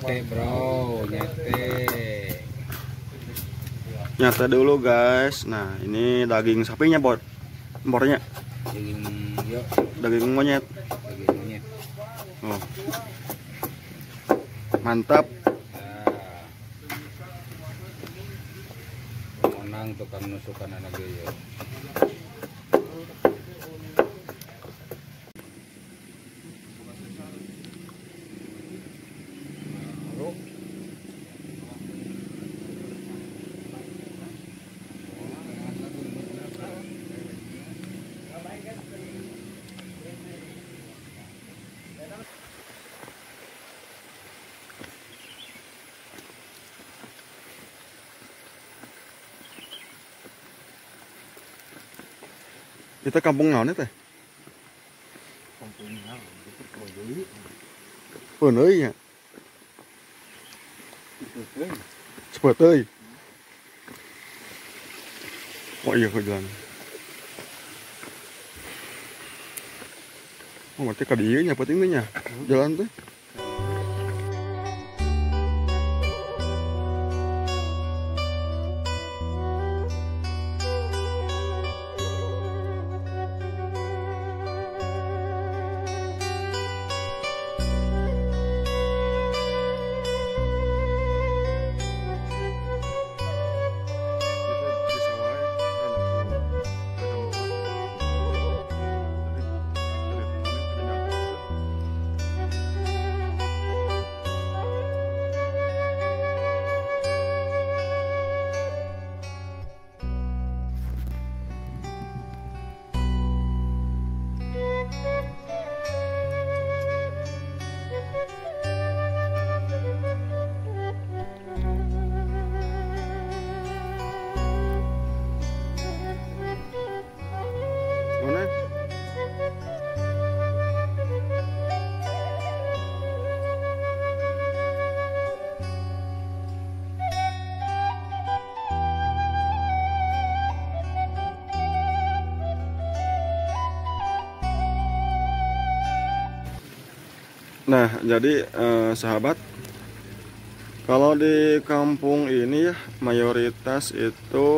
Nyate bro, nyate. Nyate dulu guys. Nah ini daging sapinya bot, impornya. Daging monyet. Daging monyet. Oh. Mantap. Menang tukang nusukan anak dia. Kita kampung naon teh? Kampung naon? Itu Boyoli. Pun euy nya. Cepet euy. Oh iya ke jalan. Oh berarti ka dieu nya penting nya. Jalan teh. Nah, jadi sahabat, kalau di kampung ini ya mayoritas itu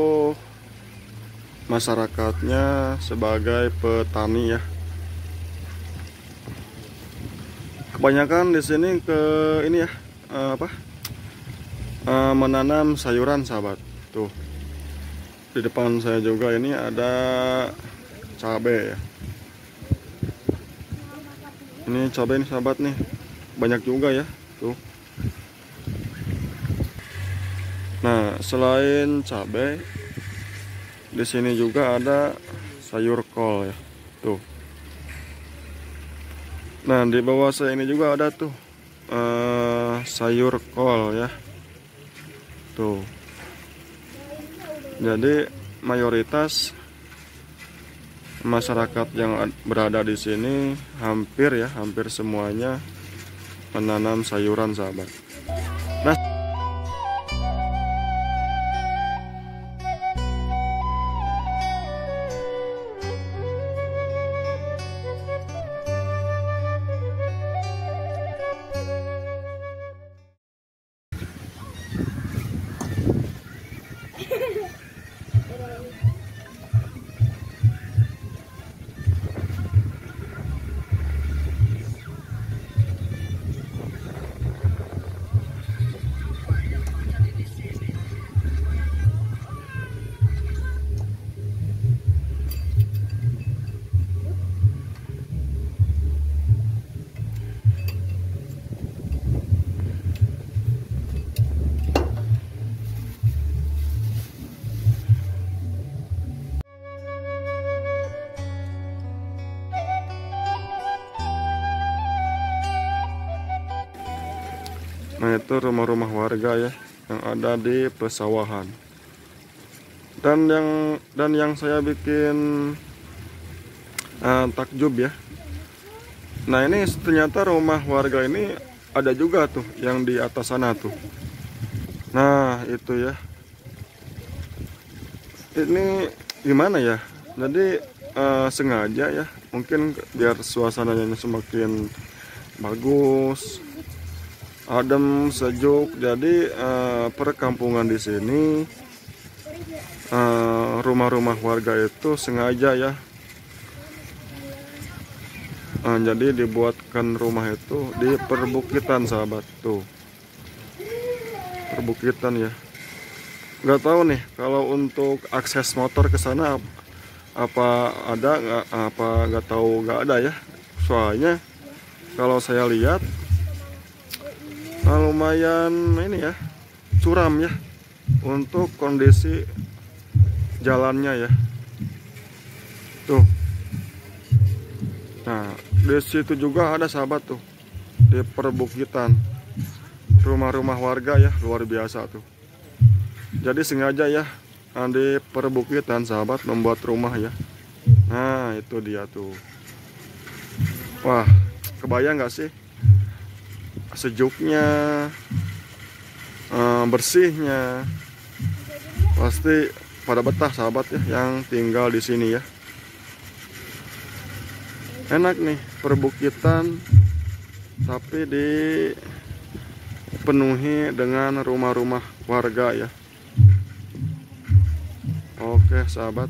masyarakatnya sebagai petani ya. Kebanyakan di sini ini ya menanam sayuran sahabat. Tuh di depan saya juga ini ada cabai ya. Ini cabai nih sahabat nih, banyak juga ya tuh. Nah selain cabai, di sini juga ada sayur kol ya tuh. Nah di bawah saya ini juga ada tuh sayur kol ya tuh. Jadi mayoritas masyarakat yang berada di sini hampir semuanya menanam sayuran sahabat. Nah itu rumah-rumah warga ya yang ada di pesawahan. Dan yang saya bikin takjub ya. Nah ini ternyata rumah warga ini ada juga tuh yang di atas sana tuh. Nah itu ya. Ini gimana ya? Jadi sengaja ya, mungkin biar suasananya semakin bagus. adem, sejuk. Jadi perkampungan di sini, rumah-rumah warga itu sengaja ya, jadi dibuatkan rumah itu di perbukitan sahabat tuh, perbukitan ya. Nggak tahu nih kalau untuk akses motor ke sana apa ada nggak, apa nggak tahu, nggak ada ya. Soalnya kalau saya lihat lumayan ini ya, curam ya untuk kondisi jalannya ya. Tuh. Nah, di situ juga ada sahabat tuh, di perbukitan rumah-rumah warga ya, luar biasa tuh. Jadi sengaja ya di perbukitan sahabat membuat rumah ya. Nah, itu dia tuh. Wah, kebayang nggak sih sejuknya, bersihnya, pasti pada betah sahabat ya yang tinggal di sini ya. Enak nih perbukitan, tapi dipenuhi dengan rumah-rumah warga ya. Oke sahabat.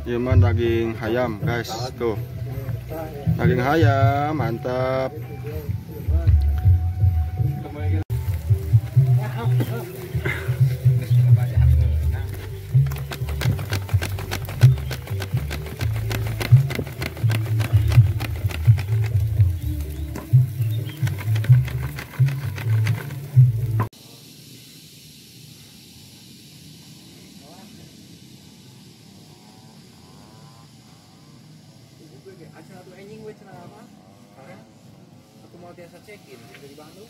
Ini daging ayam guys, tuh daging ayam mantap. Aku mau biasa check-in dari Bandung.